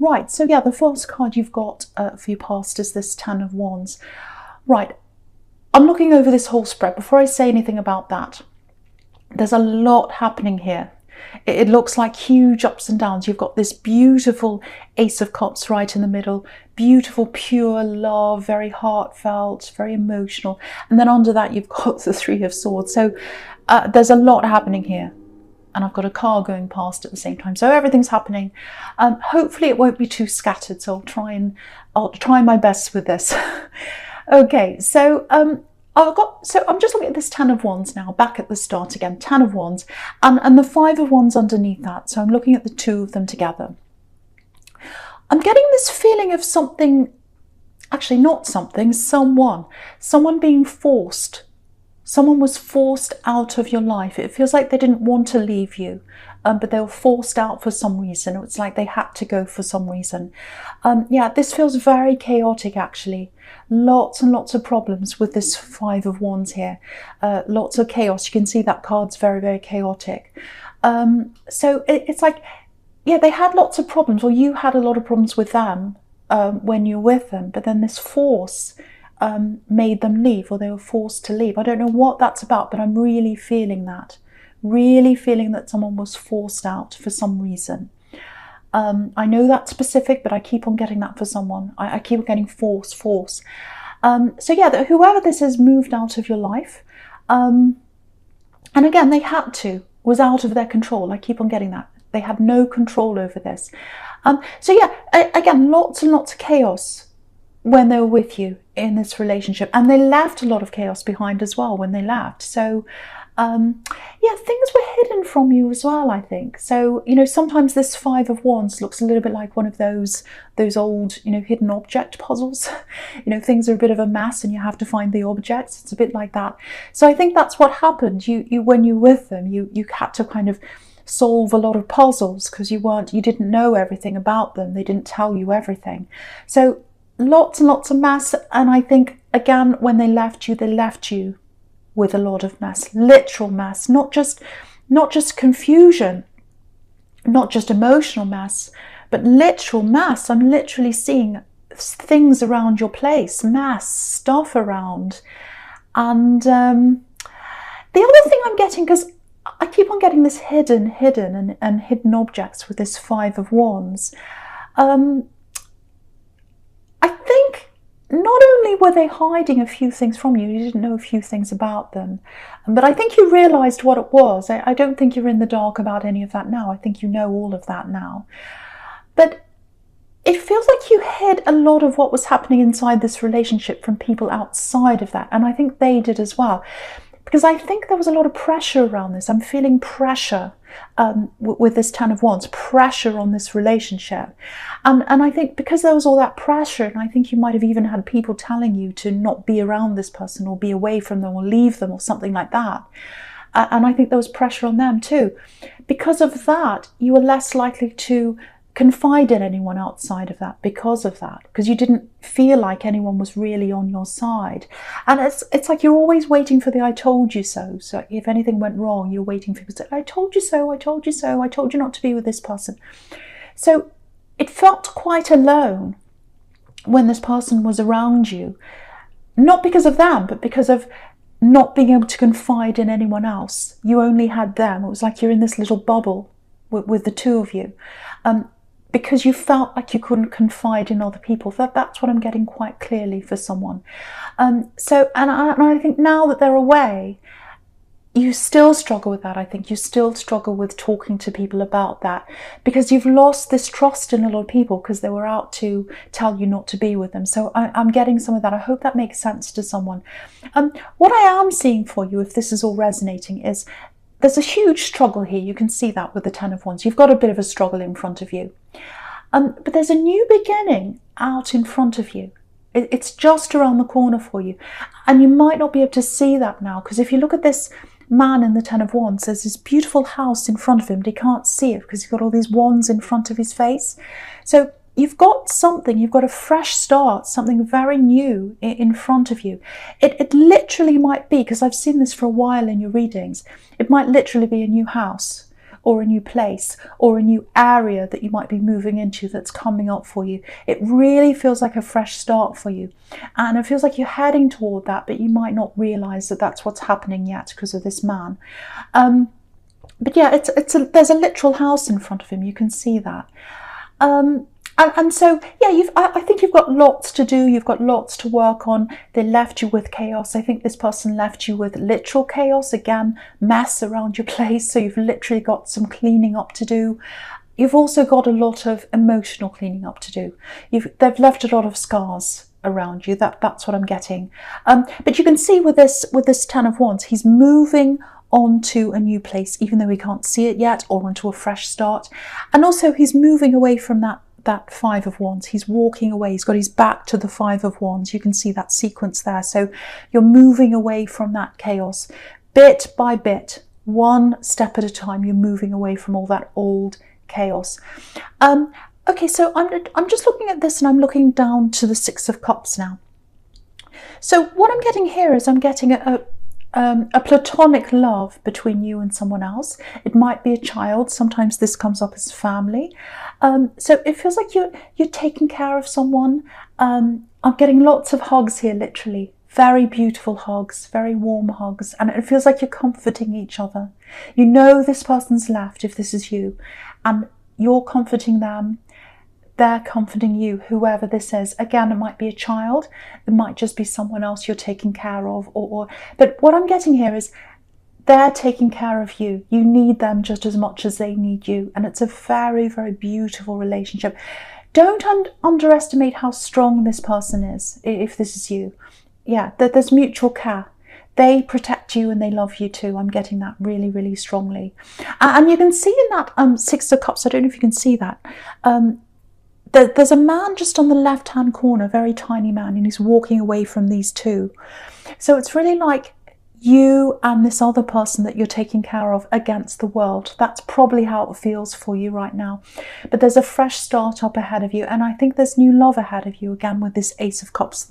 Right, so yeah, the first card you've got for your past is this Ten of Wands. Right, I'm looking over this whole spread. Before I say anything about that, there's a lot happening here. It looks like huge ups and downs. You've got this beautiful Ace of Cups right in the middle, beautiful pure love, very heartfelt, very emotional. And then under that, you've got the Three of Swords. So there's a lot happening here. And I've got a car going past at the same time. So everything's happening. Hopefully it won't be too scattered. So I'll try my best with this. Okay, so I'm just looking at this Ten of Wands now, back at the start again, Ten of Wands, and the Five of Wands underneath that. So I'm looking at the two of them together. I'm getting this feeling of something, actually not something, someone being forced. Someone was forced out of your life. It feels like they didn't want to leave you, but they were forced out for some reason. It's like they had to go for some reason. Yeah, this feels very chaotic, actually. Lots and lots of problems with this Five of Wands here. Lots of chaos. You can see that card's very, very chaotic. So it's like, yeah, they had lots of problems, or you had a lot of problems with them when you were with them, but then this force made them leave, or they were forced to leave. I don't know what that's about, but I'm really feeling that. Really feeling that someone was forced out for some reason. I know that's specific, but I keep on getting that for someone. I keep on getting force. So yeah, whoever this is moved out of your life. And again, they had to, was out of their control. I keep on getting that. They had no control over this. So yeah, again, lots and lots of chaos when they were with you in this relationship. And they left a lot of chaos behind as well when they left. So yeah, things were hidden from you as well, I think. So, you know, sometimes this Five of Wands looks a little bit like one of those old, you know, hidden object puzzles. You know, things are a bit of a mess and you have to find the objects. It's a bit like that. So I think that's what happened. You when you were with them, you had to kind of solve a lot of puzzles because you didn't know everything about them. They didn't tell you everything. So lots and lots of mess. And I think, again, when they left you with a lot of mess, literal mess, not just confusion, not just emotional mess, but literal mess. I'm literally seeing things around your place, mess, stuff around. And the other thing I'm getting, because I keep on getting this hidden and hidden objects with this Five of Wands. I think not only were they hiding a few things from you, you didn't know a few things about them, but I think you realised what it was. I don't think you're in the dark about any of that now. I think you know all of that now. But it feels like you hid a lot of what was happening inside this relationship from people outside of that. And I think they did as well. Because I think there was a lot of pressure around this. I'm feeling pressure with this Ten of Wands, pressure on this relationship. And I think because there was all that pressure, and I think you might have even had people telling you to not be around this person or be away from them or leave them or something like that. And I think there was pressure on them too. Because of that, you were less likely to confide in anyone outside of that because you didn't feel like anyone was really on your side. And it's like you're always waiting for the I told you so. So if anything went wrong, you're waiting for people to say, I told you so, I told you so, I told you not to be with this person. So it felt quite alone when this person was around you, not because of them, but because of not being able to confide in anyone else. You only had them. It was like you're in this little bubble with the two of you. Because you felt like you couldn't confide in other people. That's what I'm getting quite clearly for someone. So I think now that they're away, you still struggle with that. I think you still struggle with talking to people about that because you've lost this trust in a lot of people because they were out to tell you not to be with them. So I'm getting some of that. I hope that makes sense to someone. What I am seeing for you, if this is all resonating, is there's a huge struggle here. You can see that with the Ten of Wands. You've got a bit of a struggle in front of you. But there's a new beginning out in front of you. It's just around the corner for you. And you might not be able to see that now, because if you look at this man in the Ten of Wands, there's this beautiful house in front of him, but he can't see it because he's got all these wands in front of his face. So you've got something, you've got a fresh start, something very new in front of you. It literally might be, because I've seen this for a while in your readings, it might literally be a new house or a new place or a new area that you might be moving into that's coming up for you. It really feels like a fresh start for you. And it feels like you're heading toward that, but you might not realize that that's what's happening yet because of this man. But yeah, there's a literal house in front of him. You can see that. And so, yeah, I think you've got lots to do. You've got lots to work on. They left you with chaos. I think this person left you with literal chaos. Again, mess around your place. So you've literally got some cleaning up to do. You've also got a lot of emotional cleaning up to do. They've left a lot of scars around you. That's what I'm getting. But you can see with this Ten of Wands, he's moving onto a new place, even though he can't see it yet, or onto a fresh start. And also he's moving away from that Five of Wands. He's walking away. He's got his back to the Five of Wands. You can see that sequence there. So you're moving away from that chaos bit by bit, one step at a time. You're moving away from all that old chaos. Okay, so I'm just looking at this, and I'm looking down to the Six of Cups now. So what I'm getting here is I'm getting a platonic love between you and someone else. It might be a child. Sometimes this comes up as family. So it feels like you're taking care of someone. I'm getting lots of hugs here, literally. Very beautiful hugs, very warm hugs. And it feels like you're comforting each other. You know this person's left, if this is you, and you're comforting them. They're comforting you, whoever this is. Again, it might be a child. It might just be someone else you're taking care of. But what I'm getting here is they're taking care of you. You need them just as much as they need you. And it's a very, very beautiful relationship. Don't underestimate how strong this person is, if this is you. Yeah, there's mutual care. They protect you and they love you too. I'm getting that really, really strongly. And you can see in that Six of Cups, I don't know if you can see that, there's a man just on the left-hand corner, very tiny man, and he's walking away from these two. So it's really like you and this other person that you're taking care of against the world. That's probably how it feels for you right now. But there's a fresh start up ahead of you, and I think there's new love ahead of you, again, with this Ace of Cups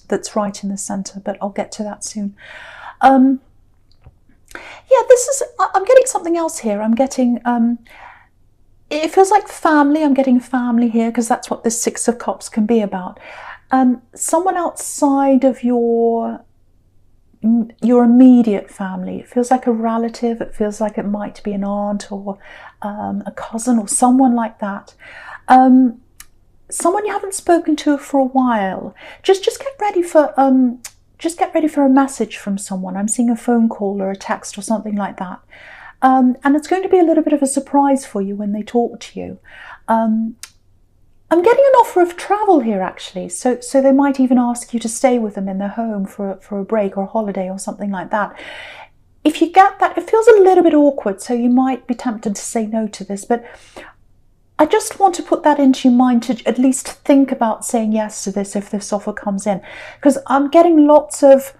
that's right in the centre, but I'll get to that soon. Yeah, I'm getting something else here. I'm getting... it feels like family. I'm getting family here because that's what this Six of Cups can be about. Someone outside of your immediate family. It feels like a relative. It feels like it might be an aunt or a cousin or someone like that. Someone you haven't spoken to for a while. Just get ready for a message from someone. I'm seeing a phone call or a text or something like that. And it's going to be a little bit of a surprise for you when they talk to you. I'm getting an offer of travel here, actually. So they might even ask you to stay with them in their home for a break or a holiday or something like that. If you get that, it feels a little bit awkward, so you might be tempted to say no to this. But I just want to put that into your mind to at least think about saying yes to this if this offer comes in. Because I'm getting lots of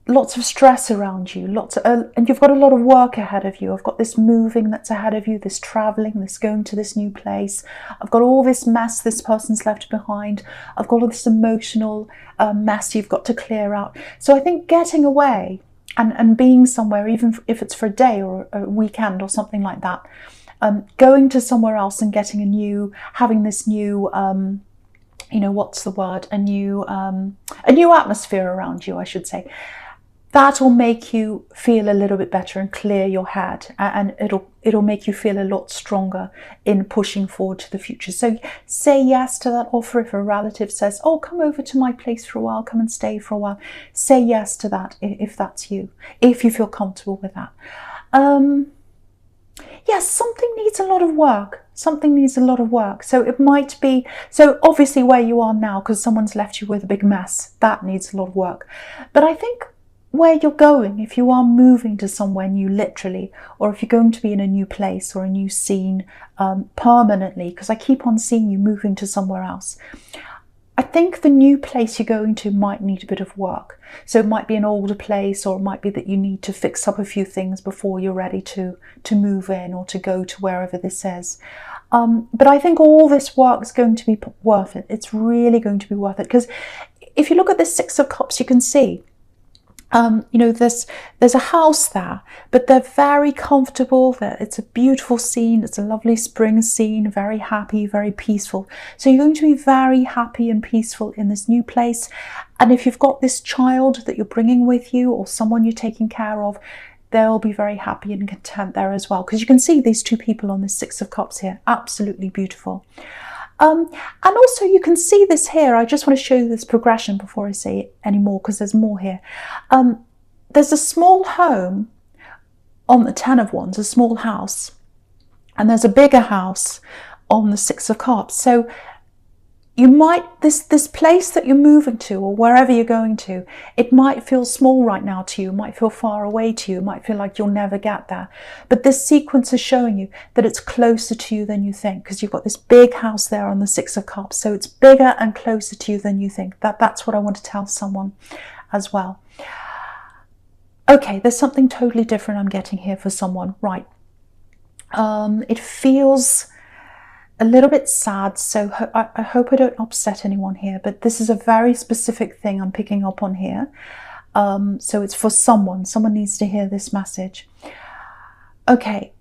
stress around you, and you've got a lot of work ahead of you. I've got this moving that's ahead of you, this traveling, this going to this new place. I've got all this mess this person's left behind. I've got all this emotional mess you've got to clear out. So I think getting away and being somewhere, even if it's for a day or a weekend or something like that, going to somewhere else and having this new, what's the word? A new atmosphere around you, I should say. That will make you feel a little bit better and clear your head, and it'll make you feel a lot stronger in pushing forward to the future. So say yes to that offer. If a relative says, oh, come over to my place for a while, come and stay for a while, say yes to that if that's you, if you feel comfortable with that. Yes, something needs a lot of work. Something needs a lot of work. So it might be, so obviously where you are now, because someone's left you with a big mess, that needs a lot of work. But I think where you're going, if you are moving to somewhere new literally, or if you're going to be in a new place or a new scene permanently, because I keep on seeing you moving to somewhere else, I think the new place you're going to might need a bit of work. So it might be an older place, or it might be that you need to fix up a few things before you're ready to move in or to go to wherever this is. But I think all this work is going to be worth it. It's really going to be worth it, because if you look at this Six of Cups, you can see You know, there's a house there, but they're very comfortable. It's a beautiful scene. It's a lovely spring scene, very happy, very peaceful. So you're going to be very happy and peaceful in this new place. And if you've got this child that you're bringing with you, or someone you're taking care of, they'll be very happy and content there as well. Because you can see these two people on the Six of Cups here, absolutely beautiful. And also you can see this here. I just want to show you this progression before I say any more, because there's more here. There's a small home on the Ten of Wands, a small house, and there's a bigger house on the Six of Cups. So you might, this place that you're moving to, or wherever you're going to, it might feel small right now to you, it might feel far away to you, it might feel like you'll never get there. But this sequence is showing you that it's closer to you than you think, because you've got this big house there on the Six of Cups. So it's bigger and closer to you than you think. That's what I want to tell someone as well. Okay, there's something totally different I'm getting here for someone. Right. It feels a little bit sad, so I hope I don't upset anyone here, but this is a very specific thing I'm picking up on here. So it's for someone needs to hear this message. Okay,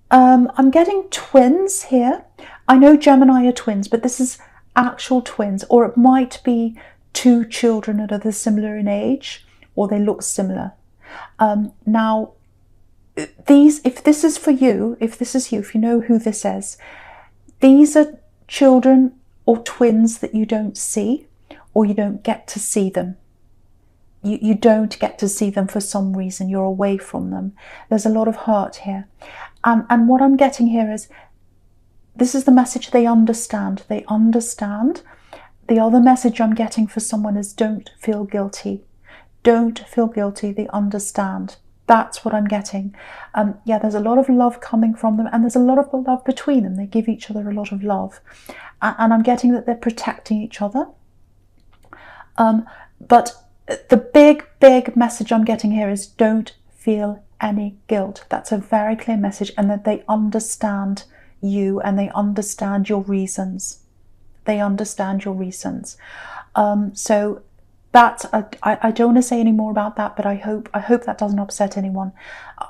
I'm getting twins here. I know Gemini are twins, but this is actual twins, or it might be two children that are similar in age, or they look similar. Now, if this is for you, if you know who this is, these are children or twins that you don't see, or you don't get to see them. You don't get to see them for some reason. You're away from them. There's a lot of hurt here. And what I'm getting here is, this is the message they understand. They understand. The other message I'm getting for someone is, don't feel guilty. Don't feel guilty. They understand. That's what I'm getting. Yeah, there's a lot of love coming from them, and there's a lot of love between them. They give each other a lot of love. And I'm getting that they're protecting each other. But the big message I'm getting here is, don't feel any guilt. That's a very clear message, and that they understand you, and they understand your reasons. They understand your reasons. So that, I don't want to say any more about that, but I hope that doesn't upset anyone.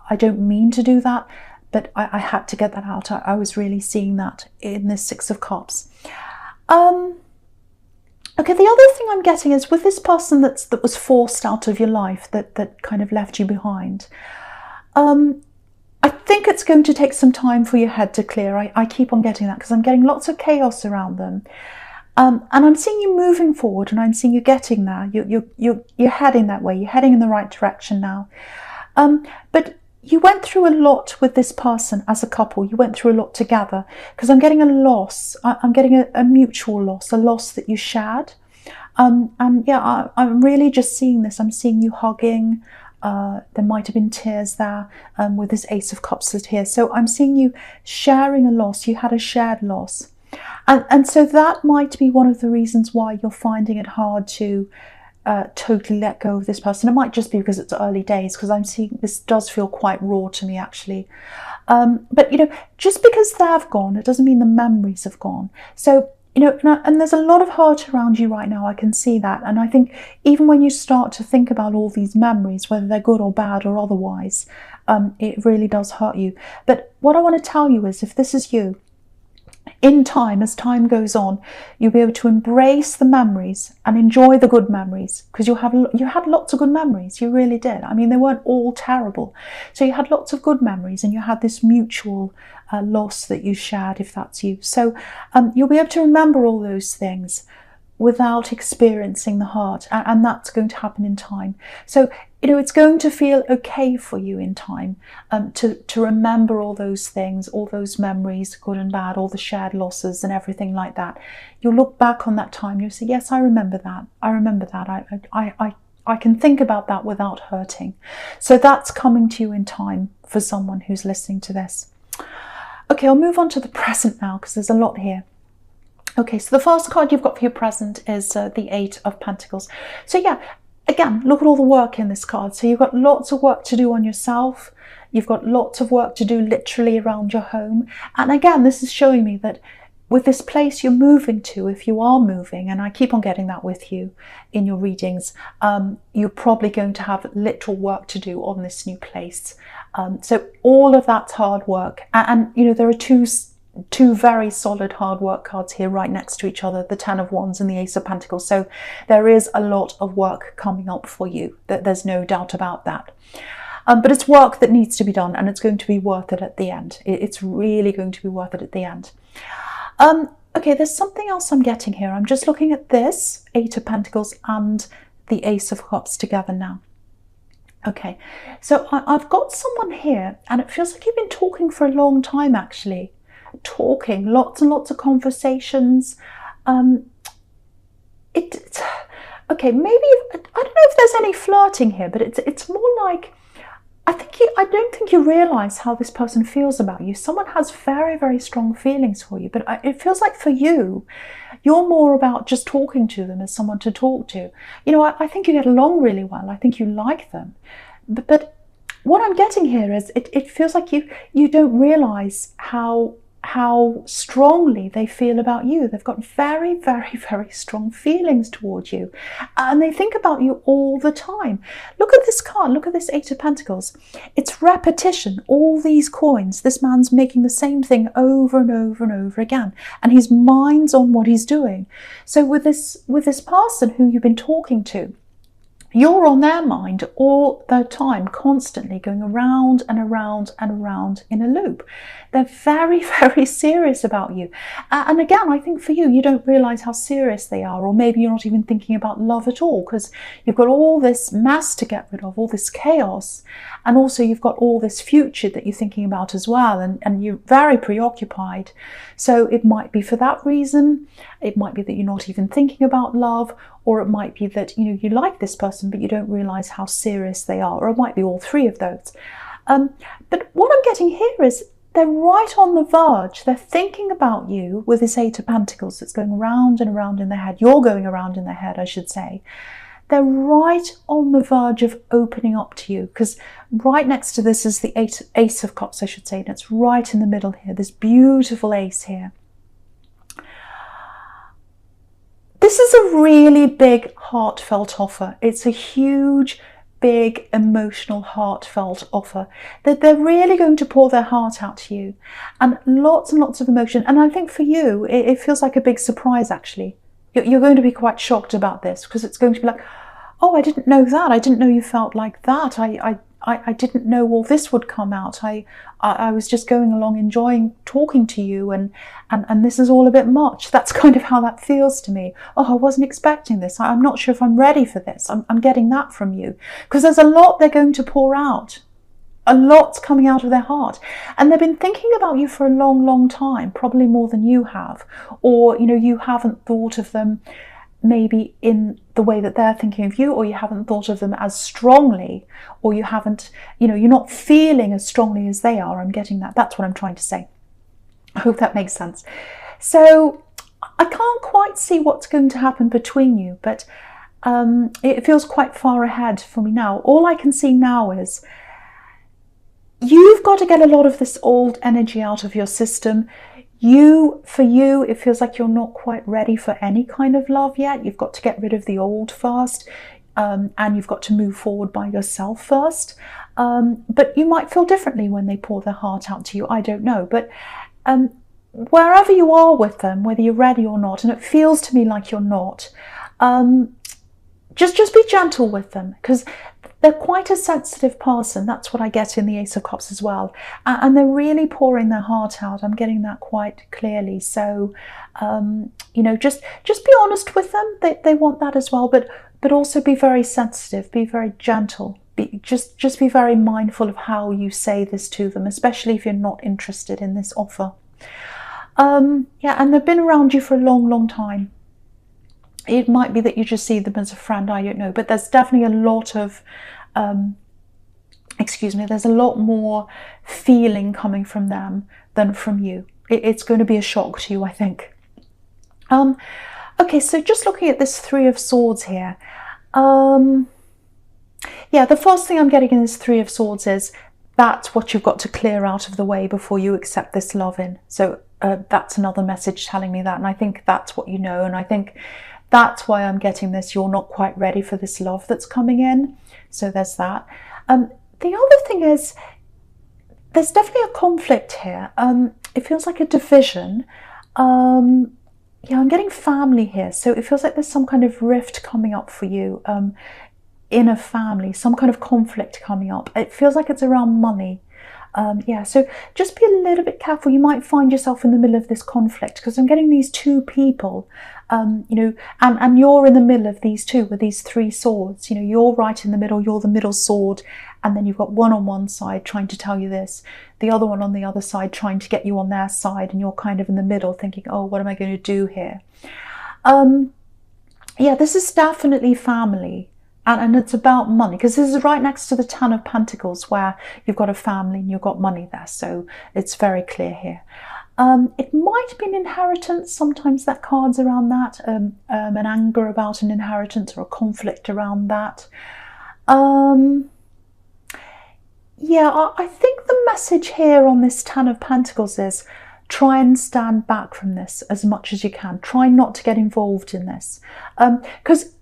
I don't mean to do that, but I had to get that out. I was really seeing that in this Six of Cups. Okay, the other thing I'm getting is, with this person that was forced out of your life, that kind of left you behind, I think it's going to take some time for your head to clear. I keep on getting that, because I'm getting lots of chaos around them. And I'm seeing you moving forward, and I'm seeing you getting there. You're heading that way. You're heading in the right direction now. But you went through a lot with this person as a couple. You went through a lot together, because I'm getting a loss. I'm getting a mutual loss, a loss that you shared. And yeah, I'm really just seeing this. I'm seeing you hugging. There might have been tears there with this Ace of Cups here. So I'm seeing you sharing a loss. You had a shared loss. And so that might be one of the reasons why you're finding it hard to totally let go of this person. It might just be because it's early days, because I'm seeing this does feel quite raw to me, actually. But, you know, just because they've gone, it doesn't mean the memories have gone. So, you know, and there's a lot of hurt around you right now. I can see that. And I think even when you start to think about all these memories, whether they're good or bad or otherwise, it really does hurt you. But what I want to tell you is, if this is you, in time, as time goes on, you'll be able to embrace the memories and enjoy the good memories, because you had lots of good memories. You really did. I mean, they weren't all terrible. So you had lots of good memories, and you had this mutual loss that you shared, if that's you. So you'll be able to remember all those things without experiencing the hurt, and that's going to happen in time. So, you know, it's going to feel okay for you in time to remember all those things, all those memories, good and bad, all the shared losses and everything like that. You'll look back on that time, you'll say, yes, I remember that. I remember that. I can think about that without hurting. So that's coming to you in time for someone who's listening to this. Okay, I'll move on to the present now, because there's a lot here. Okay, so the first card you've got for your present is the Eight of Pentacles. So yeah, again, look at all the work in this card. So you've got lots of work to do on yourself. You've got lots of work to do literally around your home. And again, this is showing me that with this place you're moving to, if you are moving, and I keep on getting that with you in your readings, you're probably going to have literal work to do on this new place. So all of that's hard work. And you know, there are two very solid hard work cards here right next to each other, the Ten of Wands and the Ace of Pentacles. So there is a lot of work coming up for you. There's no doubt about that. But it's work that needs to be done, and it's going to be worth it at the end. It's really going to be worth it at the end. Okay, there's something else I'm getting here. I'm just looking at this Eight of Pentacles and the Ace of Cups together now. Okay, so I've got someone here, and it feels like you've been talking for a long time, actually. Talking, lots and lots of conversations. Okay, maybe, I don't know if there's any flirting here, but it's more like, I don't think you realise how this person feels about you. Someone has very, very strong feelings for you, but it feels like for you, you're more about just talking to them as someone to talk to. You know, I think you get along really well. I think you like them. But what I'm getting here is it feels like you don't realise how strongly they feel about you. They've got very, very, very strong feelings towards you, and they think about you all the time. Look at this card, look at this Eight of Pentacles. It's repetition, all these coins. This man's making the same thing over and over and over again, and his mind's on what he's doing. So with this person who you've been talking to, you're on their mind all the time, constantly going around and around and around in a loop. They're very, very serious about you. And again, I think for you, you don't realise how serious they are, or maybe you're not even thinking about love at all, because you've got all this mess to get rid of, all this chaos, and also you've got all this future that you're thinking about as well, and you're very preoccupied. So it might be for that reason, it might be that you're not even thinking about love, or it might be that, you know, you like this person, but you don't realise how serious they are, or it might be all three of those. But what I'm getting here is they're right on the verge. They're thinking about you with this Eight of Pentacles that's going round and around in their head. You're going around in their head, I should say. They're right on the verge of opening up to you, because right next to this is the Ace of Cups, I should say, and it's right in the middle here, this beautiful ace here. This is a really big, heartfelt offer. It's a huge, big, emotional, heartfelt offer. That they're really going to pour their heart out to you, and lots of emotion. And I think for you, it feels like a big surprise, actually. You're going to be quite shocked about this, because it's going to be like, oh, I didn't know that. I didn't know you felt like that. I didn't know all this would come out. I was just going along enjoying talking to you, and this is all a bit much. That's kind of how that feels to me. Oh, I wasn't expecting this. I'm not sure if I'm ready for this. I'm getting that from you, because there's a lot they're going to pour out. A lot's coming out of their heart, and they've been thinking about you for a long time, probably more than you have, or, you know, you haven't thought of them maybe in the way that they're thinking of you, or you haven't thought of them as strongly, or you haven't, you know, you're not feeling as strongly as they are. I'm getting that. That's what I'm trying to say. I hope that makes sense. So I can't quite see what's going to happen between you, but it feels quite far ahead for me now. All I can see now is you've got to get a lot of this old energy out of your system. For you, it feels like you're not quite ready for any kind of love yet. You've got to get rid of the old first, and you've got to move forward by yourself first. But you might feel differently when they pour their heart out to you. I don't know. But wherever you are with them, whether you're ready or not, and it feels to me like you're not, just be gentle with them, because they're quite a sensitive person. That's what I get in the Ace of Cups as well. And they're really pouring their heart out. I'm getting that quite clearly. So, you know, just be honest with them. They want that as well. But also be very sensitive, be very gentle. Just be very mindful of how you say this to them, especially if you're not interested in this offer. Yeah, and they've been around you for a long time. It might be that you just see them as a friend, I don't know. But there's definitely a lot of, there's a lot more feeling coming from them than from you. It's going to be a shock to you, I think. Okay, so just looking at this Three of Swords here. Yeah, the first thing I'm getting in this Three of Swords is that's what you've got to clear out of the way before you accept this love in. So that's another message telling me that. And I think that's what you know. And I think that's why I'm getting this. You're not quite ready for this love that's coming in. So there's that. The other thing is, there's definitely a conflict here. It feels like a division. Yeah, I'm getting family here. So it feels like there's some kind of rift coming up for you in a family, some kind of conflict coming up. It feels like it's around money. Yeah, so just be a little bit careful. You might find yourself in the middle of this conflict, because I'm getting these two people, you know, and you're in the middle of these two with these three swords. You know, you're right in the middle, you're the middle sword, and then you've got one on one side trying to tell you this, the other one on the other side trying to get you on their side, and you're kind of in the middle thinking, oh, what am I going to do here? Yeah, this is definitely family. And it's about money, because this is right next to the Ten of Pentacles, where you've got a family and you've got money there. So it's very clear here. It might be an inheritance. Sometimes that card's around that, an anger about an inheritance or a conflict around that. Yeah, I think the message here on this Ten of Pentacles is try and stand back from this as much as you can. Try not to get involved in this. Because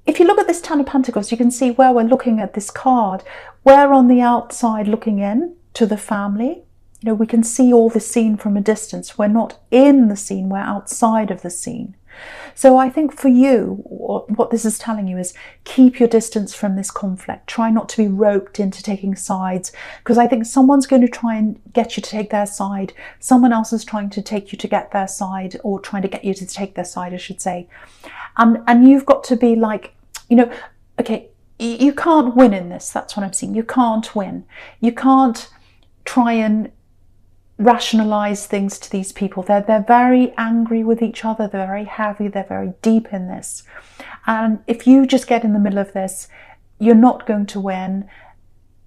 if you look at this Ten of Pentacles, you can see where we're looking at this card. We're on the outside looking in to the family. You know, we can see all the scene from a distance. We're not in the scene, we're outside of the scene. So I think for you, what this is telling you is keep your distance from this conflict. Try not to be roped into taking sides, because I think someone's going to try and get you to take their side. Someone else is trying to take you to get their side, or trying to get you to take their side, I should say. And you've got to be like, you know, okay, you can't win in this. That's what I'm seeing. You can't win. You can't try and rationalize things to these people. They're very angry with each other. They're very heavy. They're very deep in this. And if you just get in the middle of this, you're not going to win.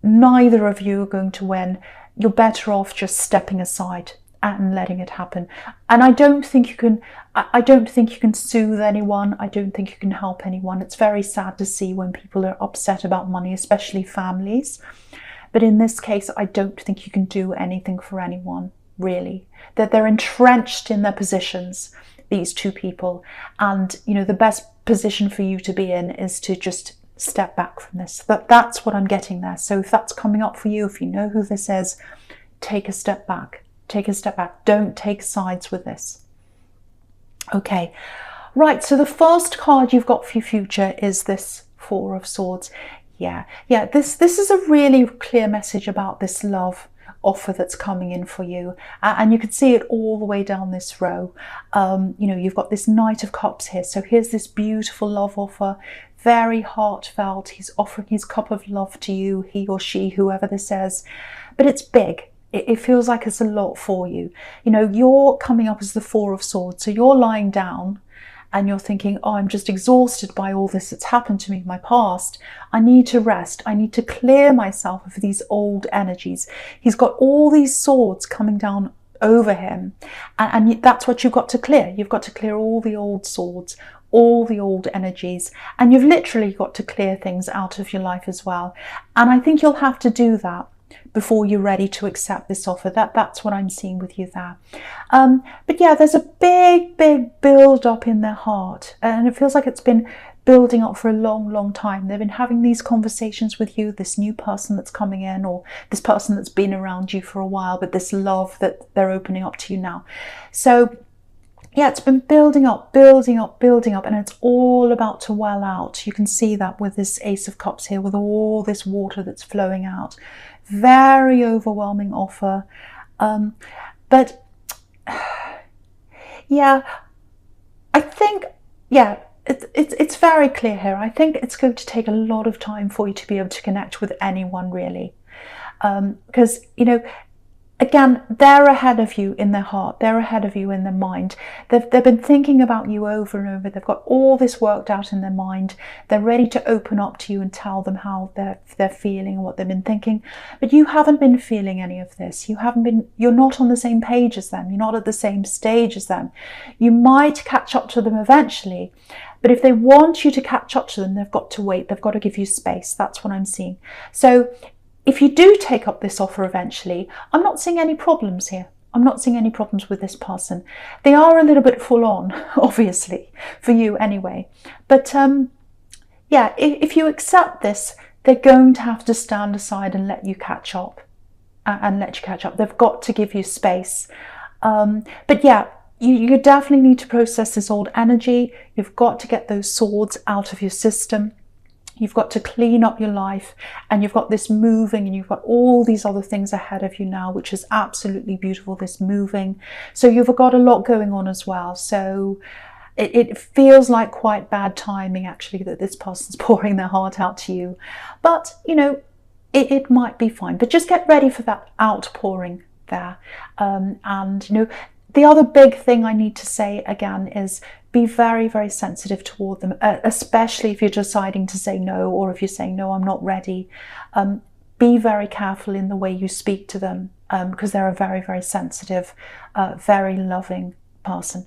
Neither of you are going to win. You're better off just stepping aside and letting it happen. And I don't think you can soothe anyone. I don't think you can help anyone. It's very sad to see when people are upset about money, especially families. But in this case, I don't think you can do anything for anyone, really. That they're entrenched in their positions, these two people. And, you know, the best position for you to be in is to just step back from this. That's what I'm getting there. So if that's coming up for you, if you know who this is, take a step back. Take a step back. Don't take sides with this. Okay, right, so the first card you've got for your future is this Four of Swords. Yeah, this is a really clear message about this love offer that's coming in for you. And you can see it all the way down this row. You know, you've got this Knight of Cups here. So here's this beautiful love offer, very heartfelt. He's offering his cup of love to you, he or she, whoever this is. But it's big. It feels like it's a lot for you. You know, you're coming up as the Four of Swords. So you're lying down and you're thinking, oh, I'm just exhausted by all this that's happened to me in my past. I need to rest. I need to clear myself of these old energies. He's got all these swords coming down over him. And that's what you've got to clear. You've got to clear all the old swords, all the old energies. And you've literally got to clear things out of your life as well. And I think you'll have to do that before you're ready to accept this offer. That's what I'm seeing with you there. But yeah, there's a big build up in their heart, and it feels like it's been building up for a long time. They've been having these conversations with you, this new person that's coming in, or this person that's been around you for a while, but this love that they're opening up to you now. So yeah, it's been building up, and it's all about to well out. You can see that with this Ace of Cups here, with all this water that's flowing out. Very overwhelming offer. But yeah, I think, yeah, it's very clear here. I think it's going to take a lot of time for you to be able to connect with anyone, really. Because, you know, again, they're ahead of you in their heart. They're ahead of you in their mind. They've been thinking about you over and over. They've got all this worked out in their mind. They're ready to open up to you and tell them how they're feeling and what they've been thinking. But you haven't been feeling any of this. You're not on the same page as them. You're not at the same stage as them. You might catch up to them eventually, but if they want you to catch up to them, they've got to wait. They've got to give you space. That's what I'm seeing. So if you do take up this offer eventually, I'm not seeing any problems here. I'm not seeing any problems with this person. They are a little bit full on, obviously, for you anyway. But yeah, if you accept this, they're going to have to stand aside and let you catch up. They've got to give you space. But yeah, you definitely need to process this old energy. You've got to get those swords out of your system. You've got to clean up your life, and you've got this moving, and you've got all these other things ahead of you now, which is absolutely beautiful, this moving. So you've got a lot going on as well. So it feels like quite bad timing, actually, that this person's pouring their heart out to you. But, you know, it might be fine. But just get ready for that outpouring there. And, you know, the other big thing I need to say again is be very, very sensitive toward them, especially if you're deciding to say no, or if you're saying, no, I'm not ready. Be very careful in the way you speak to them, because they're a very, very sensitive, very loving person.